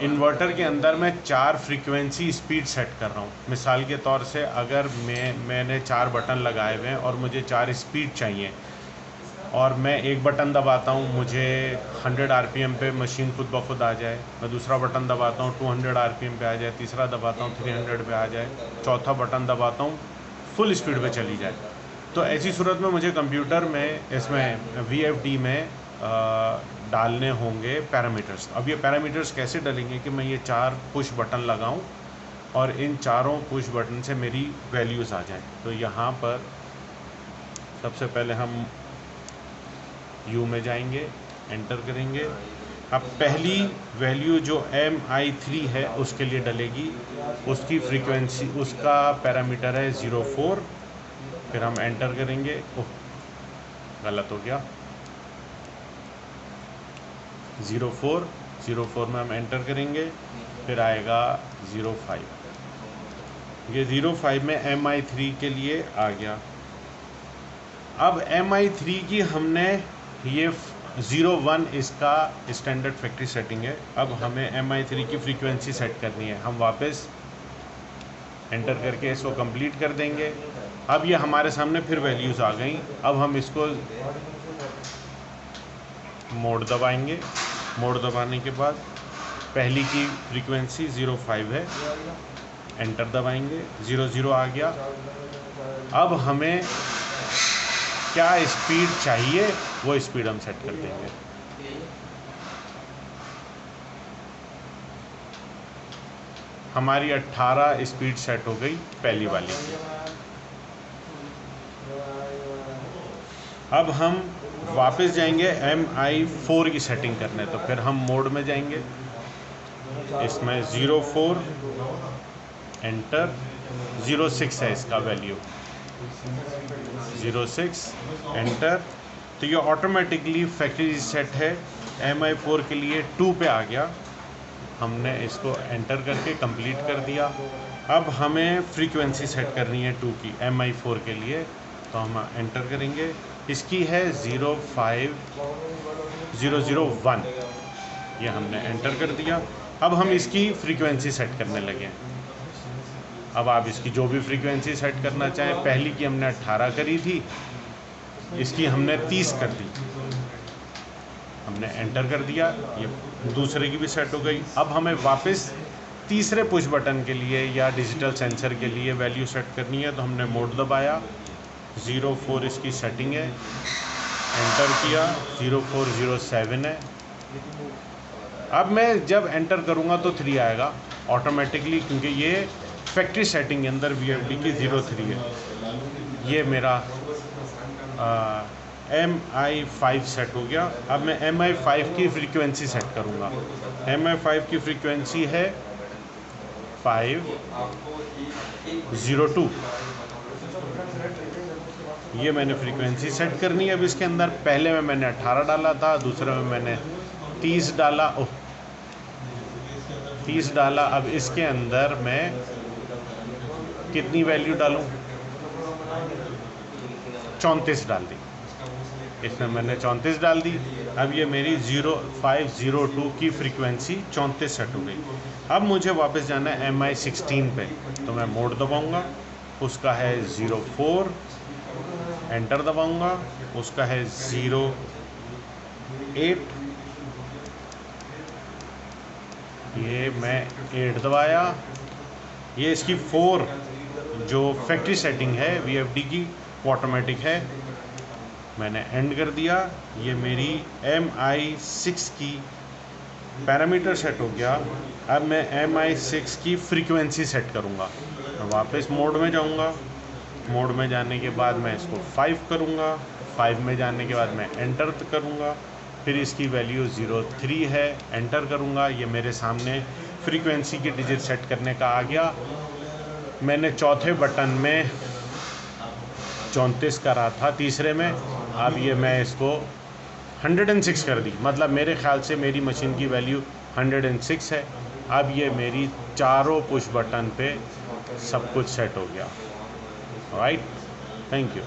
Inverter के अंदर मैं 4 फ्रीक्वेंसी स्पीड सेट कर रहा हूँ। मिसाल के तौर से अगर मैंने 4 बटन लगाए हुए हैं और मुझे 4 स्पीड चाहिए और मैं एक बटन दबाता हूँ, मुझे 100 आरपीएम पे मशीन खुद ब खुद आ जाए, मैं दूसरा बटन दबाता हूँ 200 आरपीएम पे आ जाए, तीसरा दबाता हूँ 300 पे आ जाए, चौथा बटन दबाता हूँ फुल स्पीड पे चली जाए। तो ऐसी सूरत में मुझे कंप्यूटर में इसमें VFD में डालने होंगे पैरामीटर्स। अब ये पैरामीटर्स कैसे डलेंगे कि मैं ये 4 पुश बटन लगाऊं और इन चारों पुश बटन से मेरी वैल्यूज़ आ जाएं। तो यहाँ पर सबसे पहले हम U में जाएंगे, एंटर करेंगे। अब पहली वैल्यू जो MI3 है उसके लिए डलेगी, उसकी फ्रीक्वेंसी, उसका पैरामीटर है 04। फिर हम एंटर करेंगे। ओह, गलत हो गया। 04 में हम एंटर करेंगे, फिर आएगा 05। ये 05 में MI3 के लिए आ गया। अब MI3 की हमने ये 01 इसका स्टैंडर्ड फैक्ट्री सेटिंग है। अब हमें MI3 की फ्रीक्वेंसी सेट करनी है। हम वापस एंटर करके इसको कंप्लीट कर देंगे। अब ये हमारे सामने फिर वैल्यूज़ आ गई। अब हम इसको मोड दबाएंगे। मोड दबाने के बाद पहली की फ्रीक्वेंसी 05 है, एंटर दबाएंगे, 00 आ गया। अब हमें क्या स्पीड चाहिए वो स्पीड हम सेट कर देंगे। हमारी 18 स्पीड सेट हो गई पहली वाली की। अब हम वापस जाएंगे MI4 की सेटिंग करने, तो फिर हम मोड में जाएंगे, इसमें 04 एंटर, 06 है इसका वैल्यू, 06 एंटर। तो ये ऑटोमेटिकली फैक्ट्री सेट है। MI4 के लिए 2 पे आ गया। हमने इसको एंटर करके कंप्लीट कर दिया। अब हमें फ्रीक्वेंसी सेट करनी है 2 की MI4 के लिए, तो हम एंटर करेंगे। इसकी है 05001, ये हमने एंटर कर दिया। अब हम इसकी फ्रीक्वेंसी सेट करने लगे। अब आप इसकी जो भी फ्रीक्वेंसी सेट करना चाहें, पहली की हमने 18 करी थी, इसकी हमने 30 कर दी, हमने एंटर कर दिया। ये दूसरे की भी सेट हो गई। अब हमें वापस तीसरे पुश बटन के लिए या डिजिटल सेंसर के लिए वैल्यू सेट करनी है, तो हमने मोड दबाया, 04 इसकी सेटिंग है, एंटर किया, 0407 है। अब मैं जब एंटर करूंगा तो 3 आएगा ऑटोमेटिकली, क्योंकि ये फैक्ट्री सेटिंग के अंदर VFD की 03 है। ये मेरा MI5 सेट हो गया। अब मैं MI5 की फ्रीक्वेंसी सेट करूंगा। MI5 की फ्रीक्वेंसी है 502। ये मैंने फ्रीक्वेंसी सेट करनी है। अब इसके अंदर पहले में मैंने 18 डाला था, दूसरे में मैंने 30 डाला। 30 डाला। अब इसके अंदर मैं कितनी वैल्यू डालूं? 34 डाल दी। इसमें मैंने 34 डाल दी। अब ये मेरी 0502 की फ्रीक्वेंसी 34 सेट हो गई। अब मुझे वापस जाना है MI16 पे, तो मैं मोड दबाऊंगा, उसका है 04, एंटर दबाऊंगा, उसका है 08, ये मैं 8 दबाया। ये इसकी 4 जो फैक्ट्री सेटिंग है VFD की ऑटोमेटिक है, मैंने एंड कर दिया। ये मेरी MI6 की पैरामीटर सेट हो गया। अब मैं MI6 की फ्रीक्वेंसी सेट करूँगा। मैं वापस मोड में जाऊँगा। मोड में जाने के बाद मैं इसको 5 करूँगा। 5 में जाने के बाद मैं एंटर करूँगा। फिर इसकी वैल्यू 03 है, एंटर करूँगा। ये मेरे सामने फ्रीक्वेंसी की डिजिट सेट करने का आ गया। मैंने चौथे बटन में 34 करा था, तीसरे में। अब ये मैं इसको 106 कर दी, मतलब मेरे ख्याल से मेरी मशीन की वैल्यू 106 है। अब ये मेरी चारों पुश बटन पे सब कुछ सेट हो गया। Right, thank you.